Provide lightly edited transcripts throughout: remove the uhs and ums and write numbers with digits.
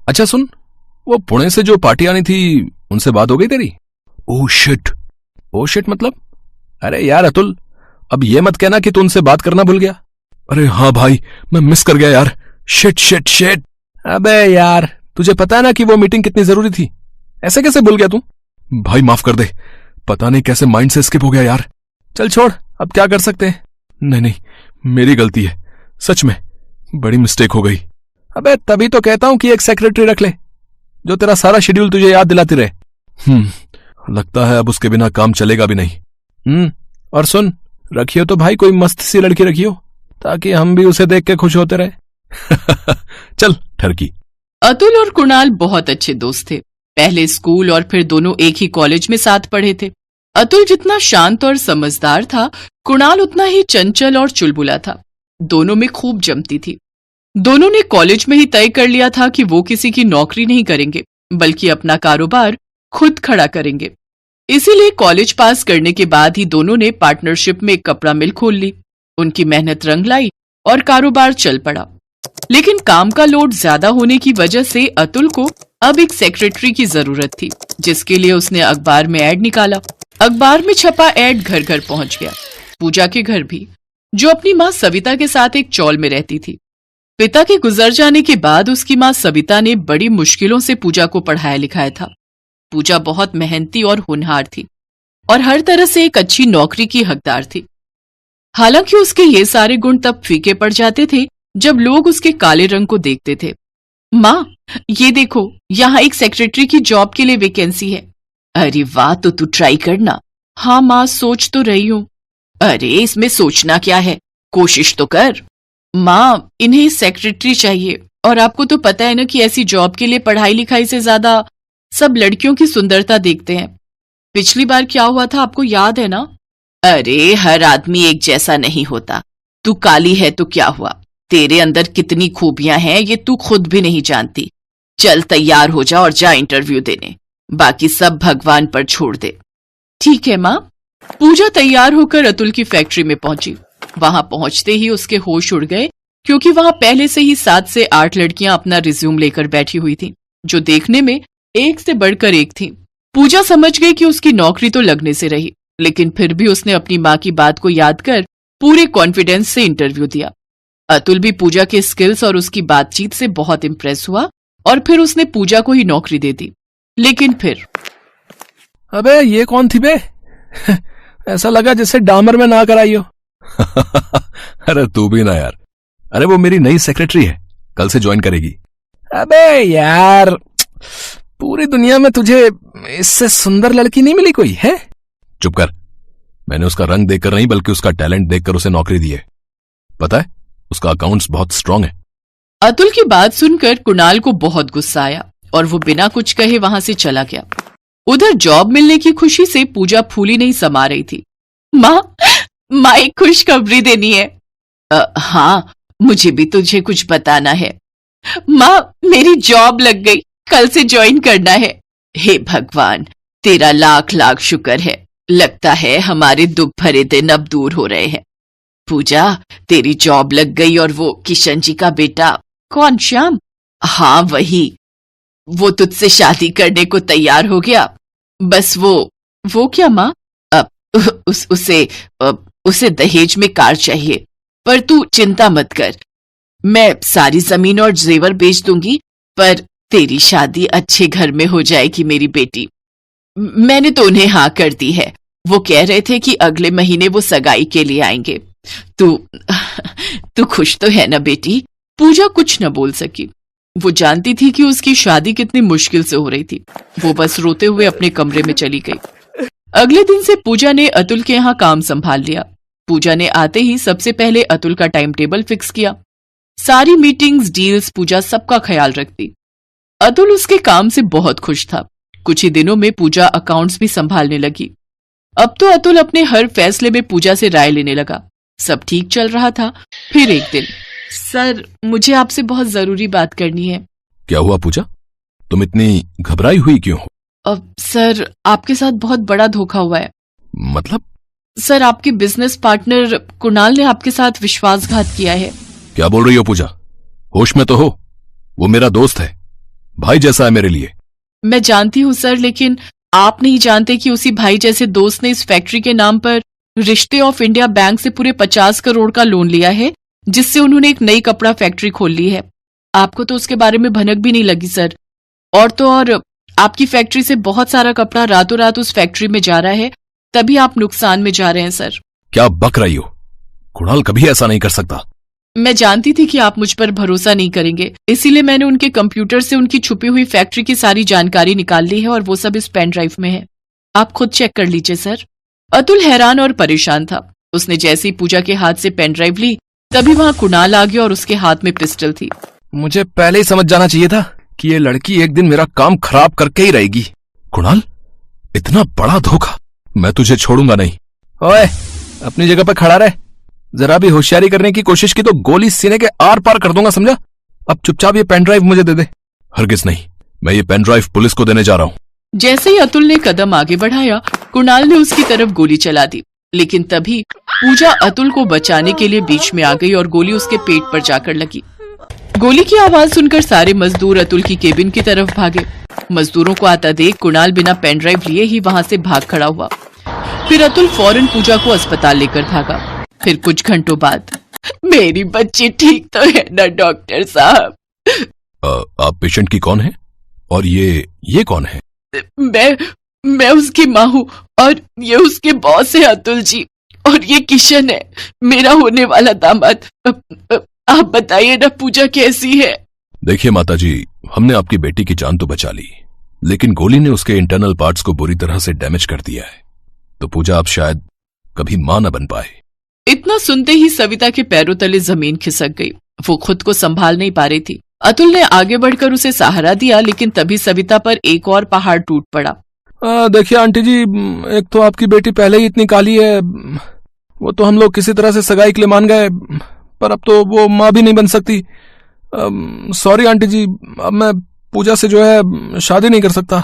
अच्छा सुन, वो पुणे से जो पार्टी आनी थी उनसे बात हो गई तेरी? Oh shit. ओह शिट मतलब? अरे यार अतुल, अब ये मत कहना कि तू उनसे बात करना भूल गया। अरे हाँ भाई, मैं मिस कर गया यार। Shit shit shit. अबे यार, तुझे पता है ना कि वो मीटिंग कितनी जरूरी थी, ऐसे कैसे भूल गया तू? भाई माफ कर दे, पता नहीं कैसे माइंड से स्किप हो गया यार। चल छोड़, अब क्या कर सकते हैं। नहीं नहीं, मेरी गलती है, सच में बड़ी मिस्टेक हो गई। अबे तभी तो कहता हूं कि एक सेक्रेटरी रख ले जो तेरा सारा शेड्यूल तुझे याद दिलाती रहे। लगता है अब उसके बिना काम चलेगा भी नहीं। और सुन, रखियो तो भाई कोई मस्त सी लड़की रखियो, ताकि हम भी उसे देख के खुश होते रहे। चल ठरकी। अतुल और कुणाल बहुत अच्छे दोस्त थे। पहले स्कूल और फिर दोनों एक ही कॉलेज में साथ पढ़े थे। अतुल जितना शांत और समझदार था, कुणाल उतना ही चंचल और चुलबुला था। दोनों में खूब जमती थी। दोनों ने कॉलेज में ही तय कर लिया था कि वो किसी की नौकरी नहीं करेंगे, बल्कि अपना कारोबार खुद खड़ा करेंगे। इसीलिए कॉलेज पास करने के बाद ही दोनों ने पार्टनरशिप में एक कपड़ा मिल खोल ली। उनकी मेहनत रंग लाई और कारोबार चल पड़ा। लेकिन काम का लोड ज्यादा होने की वजह से अतुल को अब एक सेक्रेटरी की जरूरत थी, जिसके लिए उसने अखबार में ऐड निकाला। अखबार में छपा ऐड घर घर पहुंच गया, पूजा के घर भी, जो अपनी माँ सविता के साथ एक चौल में रहती थी। पिता के गुजर जाने के बाद उसकी माँ सविता ने बड़ी मुश्किलों से पूजा को पढ़ाया लिखाया था। पूजा बहुत मेहनती और होनहार थी और हर तरह से एक अच्छी नौकरी की हकदार थी। हालांकि उसके ये सारे गुण तब फीके पड़ जाते थे जब लोग उसके काले रंग को देखते थे। माँ, ये देखो, यहाँ एक सेक्रेटरी की जॉब के लिए वैकेंसी है। अरे वाह, तो तू ट्राई करना। हाँ माँ, सोच तो रही हूँ। अरे इसमें सोचना क्या है, कोशिश तो कर। माँ, इन्हें सेक्रेटरी चाहिए और आपको तो पता है ना कि ऐसी जॉब के लिए पढ़ाई लिखाई से ज्यादा सब लड़कियों की सुंदरता देखते हैं। पिछली बार क्या हुआ था आपको याद है ना? अरे हर आदमी एक जैसा नहीं होता। तू काली है तो क्या हुआ, तेरे अंदर कितनी खूबियां हैं ये तू खुद भी नहीं जानती। चल तैयार हो जा और जा इंटरव्यू देने, बाकी सब भगवान पर छोड़ दे। ठीक है माँ। पूजा तैयार होकर अतुल की फैक्ट्री में पहुंची। वहां पहुंचते ही उसके होश उड़ गए, क्योंकि वहां पहले से ही 7 से 8 लड़कियां अपना रिज्यूम लेकर बैठी हुई थीं, जो देखने में एक से बढ़कर एक थीं। पूजा समझ गई कि उसकी नौकरी तो लगने से रही, लेकिन फिर भी उसने अपनी माँ की बात को याद कर पूरे कॉन्फिडेंस से इंटरव्यू दिया। अतुल भी पूजा के स्किल्स और उसकी बातचीत से बहुत इंप्रेस हुआ और फिर उसने पूजा को ही नौकरी दे दी। लेकिन फिर अबे ये कौन थी बे? ऐसा लगा जैसे डामर में ना कराई हो। अरे तू भी ना यार। अरे वो मेरी नई सेक्रेटरी है, कल से ज्वाइन करेगी। अबे यार, पूरी दुनिया में तुझे इससे सुंदर लड़की नहीं मिली कोई है? चुप कर। मैंने उसका रंग देखकर नहीं बल्कि उसका टैलेंट देखकर उसे नौकरी दी है। पता है, उसका अकाउंट्स बहुत स्ट्रांग है। अतुल की बात सुनकर कुणाल को बहुत गुस्सा आया और वो बिना कुछ कहे वहां से चला गया। उधर जॉब मिलने की खुशी से पूजा फूली नहीं समा रही थी। माँ एक खुशखबरी देनी है। हाँ, मुझे भी तुझे कुछ बताना है। माँ, मेरी जॉब लग गई, कल से ज्वाइन करना है। हे भगवान, तेरा लाख लाख शुक्र है। लगता है हमारे दुख भरे दिन अब दूर हो रहे हैं। पूजा, तेरी जॉब लग गई और वो किशन जी का बेटा। कौन, श्याम? हाँ वही, वो तुझसे शादी करने को तैयार हो गया। बस वो क्या माँ? उसे दहेज में कार चाहिए, पर तू चिंता मत कर, मैं सारी जमीन और जेवर बेच दूंगी, पर तेरी शादी अच्छे घर में हो जाएगी मेरी बेटी। मैंने तो उन्हें हाँ कर दी है। वो कह रहे थे कि अगले महीने वो सगाई के लिए आएंगे। तू खुश तो है ना बेटी? पूजा कुछ न बोल सकी। वो जानती थी कि उसकी शादी कितनी मुश्किल से हो रही थी। वो बस रोते हुए अपने कमरे में चली गई। अगले दिन से पूजा ने अतुल के यहाँ काम संभाल लिया। पूजा ने आते ही सबसे पहले अतुल का टाइम टेबल फिक्स किया। सारी मीटिंग्स, डील्स पूजा सबका ख्याल रखती। अतुल उसके काम से बहुत खुश था। कुछ ही दिनों में पूजा अकाउंट्स भी संभालने लगी। अब तो अतुल अपने हर फैसले में पूजा से राय लेने लगा। सब ठीक चल रहा था। फिर एक दिन, सर, मुझे आपसे बहुत जरूरी बात करनी है। क्या हुआ पूजा? तुम इतनी घबराई हुई क्यों हो? सर, आपके साथ बहुत बड़ा धोखा हुआ है। मतलब? सर, आपके बिजनेस पार्टनर कुणाल ने आपके साथ विश्वासघात किया है। क्या बोल रही हो पूजा? होश में तो हो? वो मेरा दोस्त है, भाई जैसा है मेरे लिए। मैं जानती हूँ सर, लेकिन आप नहीं जानते कि उसी भाई जैसे दोस्त ने इस फैक्ट्री के नाम पर रिश्ते ऑफ इंडिया बैंक से पूरे 50 करोड़ का लोन लिया है, जिससे उन्होंने एक नई कपड़ा फैक्ट्री खोल ली है। आपको तो उसके बारे में भनक भी नहीं लगी सर। और तो और आपकी फैक्ट्री से बहुत सारा कपड़ा रातों रात उस फैक्ट्री में जा रहा है, तभी आप नुकसान में जा रहे हैं सर। क्या बक रही हो? कुणाल कभी ऐसा नहीं कर सकता। मैं जानती थी कि आप मुझ पर भरोसा नहीं करेंगे, इसीलिए मैंने उनके कंप्यूटर से उनकी छुपी हुई फैक्ट्री की सारी जानकारी निकाल ली है और वो सब इस पेन ड्राइव में है। आप खुद चेक कर लीजिए सर। अतुल हैरान और परेशान था। उसने जैसे ही पूजा के हाथ से पेन ड्राइव ली, तभी वहां कुणाल आ गया और उसके हाथ में पिस्टल थी। मुझे पहले ही समझ जाना चाहिए था कि ये लड़की एक दिन मेरा काम खराब करके ही रहेगी। कुणाल, इतना बड़ा धोखा। मैं तुझे छोड़ूंगा नहीं। ओए, अपनी जगह पर खड़ा रहे। जरा भी होशियारी करने की कोशिश की तो गोली सीने के आर पार कर दूंगा, समझा? अब चुपचाप ये पेन ड्राइव मुझे दे दे। हरगिज नहीं, मैं ये पेन ड्राइव पुलिस को देने जा रहा हूं। जैसे ही अतुल ने कदम आगे बढ़ाया, कुणाल ने उसकी तरफ गोली चला दी, लेकिन तभी पूजा अतुल को बचाने के लिए बीच में आ गई और गोली उसके पेट पर जाकर लगी। गोली की आवाज सुनकर सारे मजदूर अतुल की केबिन की तरफ भागे। मजदूरों को आता देख कुणाल बिना पेन ड्राइव लिए ही वहां से भाग खड़ा हुआ। फिर अतुल फौरन पूजा को अस्पताल लेकर भागा। फिर कुछ घंटों बाद, मेरी बच्ची ठीक तो है ना डॉक्टर साहब? आप पेशेंट की कौन है? और ये कौन है? मैं उसकी माँ हूँ और ये उसके बॉस है अतुल जी, और ये किशन है, मेरा होने वाला दामाद। आप बताइए ना पूजा कैसी है? देखिए माताजी, हमने आपकी बेटी की जान तो बचा ली, लेकिन गोली ने उसके इंटरनल पार्ट्स को बुरी तरह से डैमेज कर दिया है। तो पूजा अब शायद कभी मां न बन पाए। इतना सुनते ही सविता के पैरों तले जमीन खिसक गई। वो खुद को संभाल नहीं पा रही थी। अतुल ने आगे बढ़कर उसे सहारा दिया, लेकिन तभी सविता पर एक और पहाड़ टूट पड़ा। देखिए आंटी जी, एक तो आपकी बेटी पहले ही इतनी काली है, वो तो हम लोग किसी तरह से सगाई के लिए मान गए, पर अब तो वो माँ भी नहीं बन सकती। सॉरी आंटी जी, अब मैं पूजा से जो है शादी नहीं कर सकता।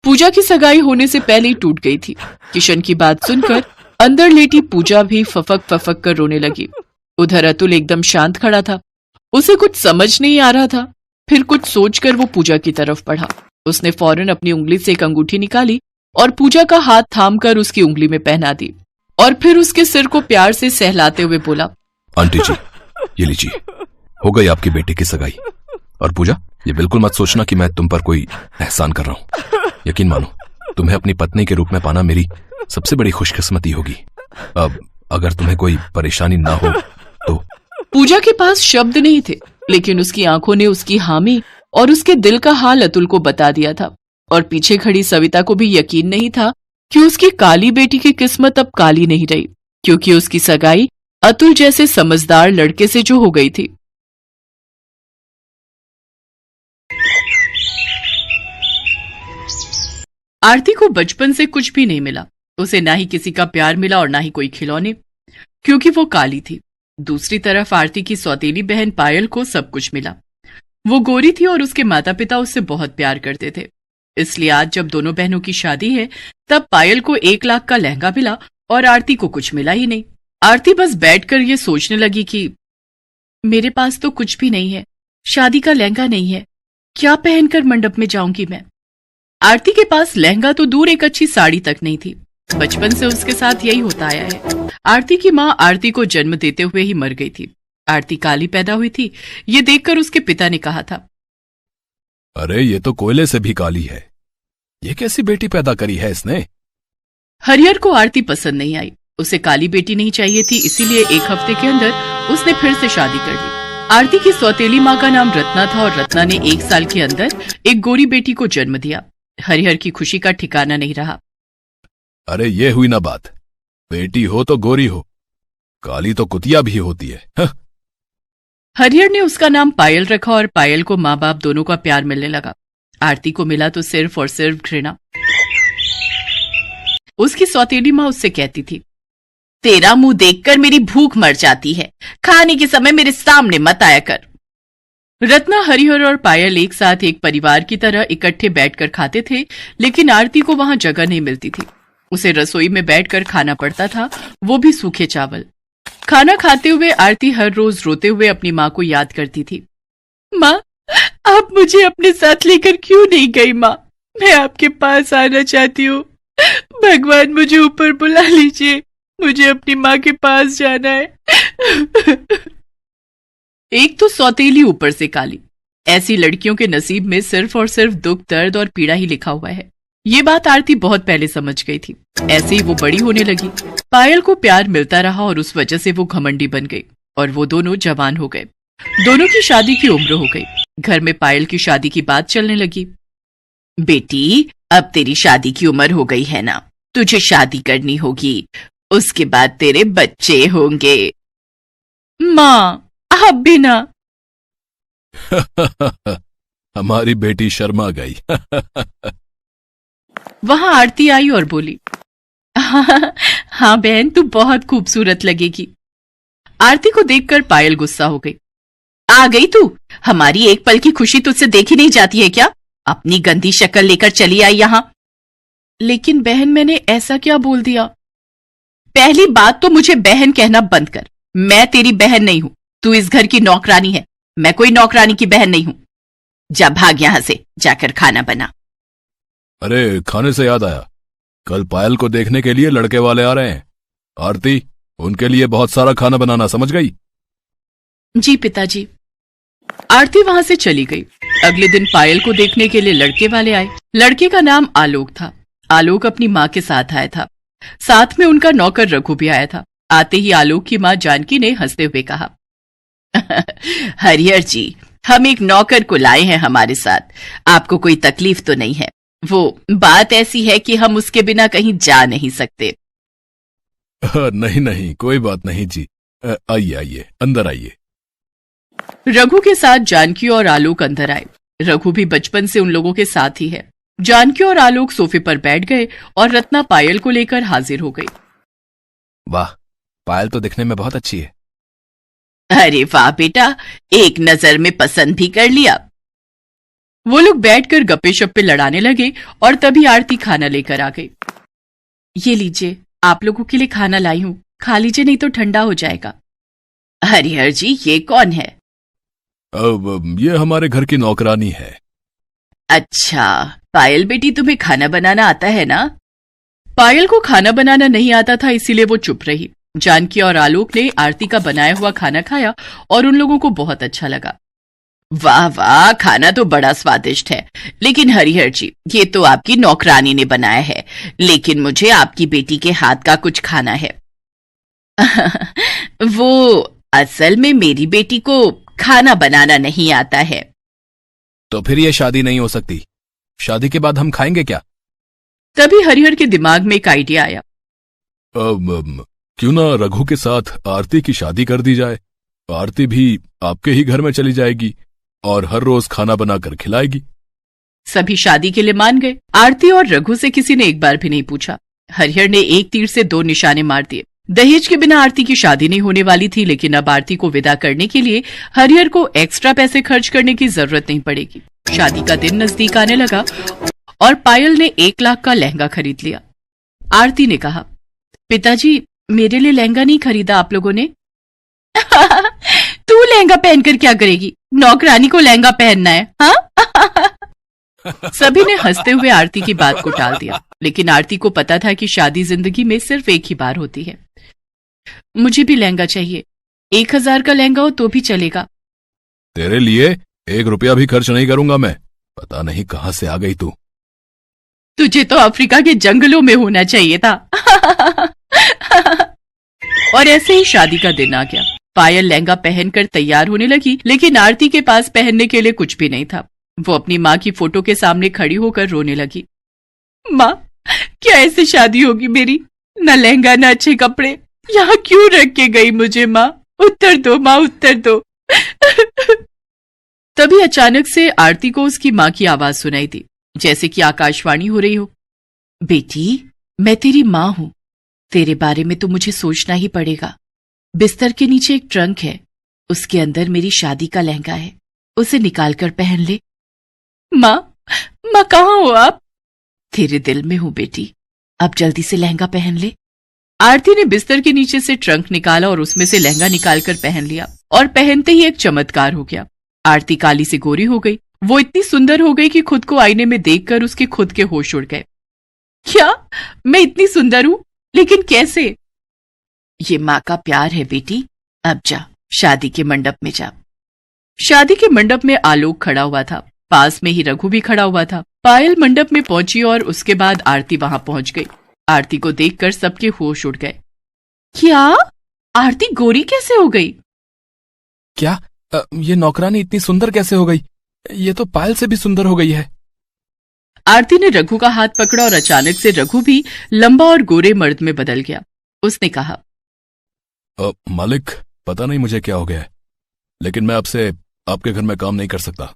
पूजा की सगाई होने से पहले ही टूट गई थी। किशन की बात सुनकर अंदर लेटी पूजा भी फफक फफक कर रोने लगी। उधर अतुल एकदम शांत खड़ा था। उसे कुछ समझ नहीं आ रहा था। फिर कुछ सोचकर वो पूजा की तरफ बढ़ा। उसने फौरन अपनी उंगली से एक अंगूठी निकाली और पूजा का हाथ थामकर उसकी उंगली में पहना दी, और फिर उसके सिर को प्यार से सहलाते हुए बोला, आंटी जी, ये लीजिए, हो गई आपकी बेटी की सगाई। और पूजा, ये बिल्कुल मत सोचना कि मैं तुम पर कोई एहसान कर रहा हूं। यकीन मानो, तुम्हें अपनी पत्नी के रूप में पाना मेरी सबसे बड़ी खुशकिस्मती होगी। अब अगर तुम्हें कोई परेशानी ना हो तो। पूजा के पास शब्द नहीं थे, लेकिन उसकी आंखों ने उसकी हामी और उसके दिल का हाल अतुल को बता दिया था। और पीछे खड़ी सविता को भी यकीन नहीं था कि उसकी काली बेटी की किस्मत अब काली नहीं रही, क्योंकि उसकी सगाई अतुल जैसे समझदार लड़के से जो हो गई थी। आरती को बचपन से कुछ भी नहीं मिला। उसे ना ही किसी का प्यार मिला और ना ही कोई खिलौने, क्योंकि वो काली थी। दूसरी तरफ आरती की सौतेली बहन पायल को सब कुछ मिला। वो गोरी थी और उसके माता पिता उससे बहुत प्यार करते थे। इसलिए आज जब दोनों बहनों की शादी है, तब पायल को 1 लाख का लहंगा मिला और आरती को कुछ मिला ही नहीं। आरती बस बैठकर ये सोचने लगी कि मेरे पास तो कुछ भी नहीं है, शादी का लहंगा नहीं है, क्या पहनकर मंडप में जाऊंगी मैं। आरती के पास लहंगा तो दूर, एक अच्छी साड़ी तक नहीं थी। बचपन से उसके साथ यही होता आया है। आरती की माँ आरती को जन्म देते हुए ही मर गई थी। आरती काली पैदा हुई थी, ये देखकर उसके पिता ने कहा था, अरे ये तो कोयले से भी काली है, ये कैसी बेटी पैदा करी है इसने। हरिहर को आरती पसंद नहीं आई। उसे काली बेटी नहीं चाहिए थी, इसीलिए 1 हफ्ते के अंदर उसने फिर से शादी कर ली। आरती की सौतेली माँ का नाम रत्ना था और रत्ना ने 1 साल के अंदर एक गोरी बेटी को जन्म दिया। हरिहर की खुशी का ठिकाना नहीं रहा। अरे ये हुई ना बात, बेटी हो तो गोरी हो, काली तो कुतिया भी होती है। हरिहर ने उसका नाम पायल रखा और पायल को माँ बाप दोनों का प्यार मिलने लगा। आरती को मिला तो सिर्फ और सिर्फ घृणा। उसकी सौतेली माँ उससे कहती थी, तेरा मुंह देखकर मेरी भूख मर जाती है, खाने के समय मेरे सामने मत आया कर। रत्ना, हरिहर और पायल एक साथ एक परिवार की तरह इकट्ठे बैठकर खाते थे, लेकिन आरती को वहां जगह नहीं मिलती थी। उसे रसोई में बैठकर खाना पड़ता था, वो भी सूखे चावल। खाना खाते हुए आरती हर रोज रोते हुए अपनी माँ को याद करती थी। माँ, आप मुझे अपने साथ लेकर क्यों नहीं गई माँ? मैं आपके पास आना चाहती हूँ। भगवान मुझे ऊपर बुला लीजिए, मुझे अपनी माँ के पास जाना है। एक तो सौतेली ऊपर से काली, ऐसी लड़कियों के नसीब में सिर्फ और सिर्फ दुख, दर्द और पीड़ा ही लिखा हुआ है। ये बात आरती बहुत पहले समझ गई थी। ऐसे ही वो बड़ी होने लगी। पायल को प्यार मिलता रहा और उस वजह से वो घमंडी बन गई और वो दोनों जवान हो गए। दोनों की शादी की उम्र हो गई। घर में पायल की शादी की बात चलने लगी। बेटी, अब तेरी शादी की उम्र हो गई है ना, तुझे शादी करनी होगी, उसके बाद तेरे बच्चे होंगे। माँ, आप भी ना। हमारी बेटी शर्मा गई। वहां आरती आई और बोली, हाँ बहन, तू बहुत खूबसूरत लगेगी। आरती को देखकर पायल गुस्सा हो गई। आ गई तू? हमारी एक पल की खुशी तुझसे देखी नहीं जाती है क्या? अपनी गंदी शक्ल लेकर चली आई यहां। लेकिन बहन, मैंने ऐसा क्या बोल दिया? पहली बात तो मुझे बहन कहना बंद कर। मैं तेरी बहन नहीं हूं, तू इस घर की नौकरानी है। मैं कोई नौकरानी की बहन नहीं हूं। जा भाग यहां से, जाकर खाना बना। अरे, खाने से याद आया, कल पायल को देखने के लिए लड़के वाले आ रहे हैं। आरती, उनके लिए बहुत सारा खाना बनाना, समझ गई? जी पिताजी। आरती वहां से चली गई। अगले दिन पायल को देखने के लिए लड़के वाले आए। लड़के का नाम आलोक था। आलोक अपनी माँ के साथ आया था। साथ में उनका नौकर रघु भी आया था। आते ही आलोक की माँ जानकी ने हंसते हुए कहा, हरिहर जी, हम एक नौकर को लाए हैं हमारे साथ। आपको कोई तकलीफ तो नहीं है? वो बात ऐसी है कि हम उसके बिना कहीं जा नहीं सकते। नहीं नहीं, कोई बात नहीं जी। आइए आइए, अंदर आइए। रघु के साथ जानकी और आलोक अंदर आए। रघु भी बचपन से उन लोगों के साथ ही है। जानकी और आलोक सोफे पर बैठ गए और रत्ना पायल को लेकर हाजिर हो गई। वाह, पायल तो दिखने में बहुत अच्छी है। अरे वाह बेटा, एक नजर में पसंद भी कर लिया। वो लोग बैठकर गप्पे शप्पे लड़ाने लगे और तभी आरती खाना लेकर आ गई। ये लीजिए, आप लोगों के लिए खाना लाई हूं, खा लीजिए नहीं तो ठंडा हो जाएगा। हरिहर जी, ये कौन है? अब ये हमारे घर की नौकरानी है। अच्छा, पायल बेटी, तुम्हें खाना बनाना आता है ना? पायल को खाना बनाना नहीं आता था, इसीलिए वो चुप रही। जानकी और आलोक ने आरती का बनाया हुआ खाना खाया और उन लोगों को बहुत अच्छा लगा। वाह वाह, खाना तो बड़ा स्वादिष्ट है। लेकिन हरिहर जी, ये तो आपकी नौकरानी ने बनाया है, लेकिन मुझे आपकी बेटी के हाथ का कुछ खाना है। वो असल में मेरी बेटी को खाना बनाना नहीं आता है। तो फिर ये शादी नहीं हो सकती। शादी के बाद हम खाएंगे क्या? तभी हरिहर के दिमाग में एक आइडिया आया। क्यों ना रघु के साथ आरती की शादी कर दी जाए। आरती भी आपके ही घर में चली जाएगी और हर रोज खाना बनाकर खिलाएगी। सभी शादी के लिए मान गए। आरती और रघु से किसी ने एक बार भी नहीं पूछा। हरिहर ने एक तीर से दो निशाने मार दिए। दहेज के बिना आरती की शादी नहीं होने वाली थी, लेकिन अब आरती को विदा करने के लिए हरिहर को एक्स्ट्रा पैसे खर्च करने की जरूरत नहीं पड़ेगी। शादी का दिन नजदीक आने लगा और पायल ने 1 लाख का लहंगा खरीद लिया। आरती ने कहा, पिताजी, मेरे लिए लहंगा नहीं खरीदा आप लोगों ने? तू लहंगा पहनकर क्या करेगी? नौकरानी को लहंगा पहनना है, हाँ? सभी ने हंसते हुए आरती की बात को टाल दिया, लेकिन आरती को पता था कि शादी जिंदगी में सिर्फ एक ही बार होती है। मुझे भी लहंगा चाहिए। 1000 का लहंगा हो तो भी चलेगा। तेरे लिए 1 रुपया भी खर्च नहीं करूंगा मैं। पता नहीं कहां से आ गई तू। तुझे तो अफ्रीका के जंगलों में होना चाहिए था। और ऐसे ही शादी का दिन आ गया। पायल लहंगा पहनकर तैयार होने लगी, लेकिन आरती के पास पहनने के लिए कुछ भी नहीं था। वो अपनी माँ की फोटो के सामने खड़ी होकर रोने लगी। माँ, क्या ऐसे शादी होगी मेरी? न लहंगा न अच्छे कपड़े। यहाँ क्यों रख के गई मुझे माँ? उत्तर दो माँ, उत्तर दो। तभी अचानक से आरती को उसकी माँ की आवाज सुनाई दी, जैसे कि आकाशवाणी हो रही हो। बेटी, मैं तेरी माँ हूं। तेरे बारे में तो मुझे सोचना ही पड़ेगा। बिस्तर के नीचे एक ट्रंक है, उसके अंदर मेरी शादी का लहंगा है, उसे निकाल कर पहन ले। माँ, माँ कहाँ हो आप? तेरे दिल में हूं बेटी, अब जल्दी से लहंगा पहन ले। आरती ने बिस्तर के नीचे से ट्रंक निकाला और उसमें से लहंगा निकालकर पहन लिया, और पहनते ही एक चमत्कार हो गया। आरती काली से गोरी हो गई वो इतनी सुंदर हो गई कि खुद को आईने में देखकर उसके खुद के होश उड़ गए। क्या मैं इतनी सुंदर हूं? लेकिन कैसे? ये माँ का प्यार है बेटी, अब जा शादी के मंडप में जा। शादी के मंडप में आलोक खड़ा हुआ था, पास में ही रघु भी खड़ा हुआ था। पायल मंडप में पहुंची और उसके बाद आरती वहां पहुंच गई। आरती को देखकर सबके होश उड़ गए। क्या आरती गोरी कैसे हो गई? क्या ये नौकरानी इतनी सुंदर कैसे हो गई? ये तो पायल से भी सुंदर हो गई है। आरती ने रघु का हाथ पकड़ा और अचानक से रघु भी लंबा और गोरे मर्द में बदल गया। उसने कहा, मालिक, पता नहीं मुझे क्या हो गया है, लेकिन मैं आपसे आपके घर में काम नहीं कर सकता।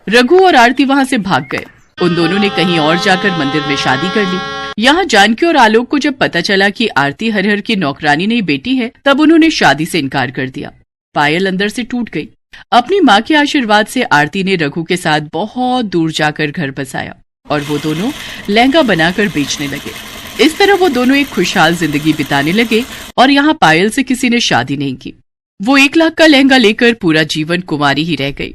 रघु और आरती वहां से भाग गए। उन दोनों ने कहीं और जाकर मंदिर में शादी कर ली। यहाँ जानकी और आलोक को जब पता चला कि आरती हरिहर की नौकरानी नहीं बेटी है, तब उन्होंने शादी से इनकार कर दिया। पायल अंदर से टूट गई। अपनी माँ के आशीर्वाद से आरती ने रघु के साथ बहुत दूर जाकर घर बसाया और वो दोनों लहंगा बनाकर बेचने लगे। इस तरह वो दोनों एक खुशहाल जिंदगी बिताने लगे और यहाँ पायल से किसी ने शादी नहीं की। वो 1 लाख का लहंगा लेकर पूरा जीवन कुंवारी ही रह गई।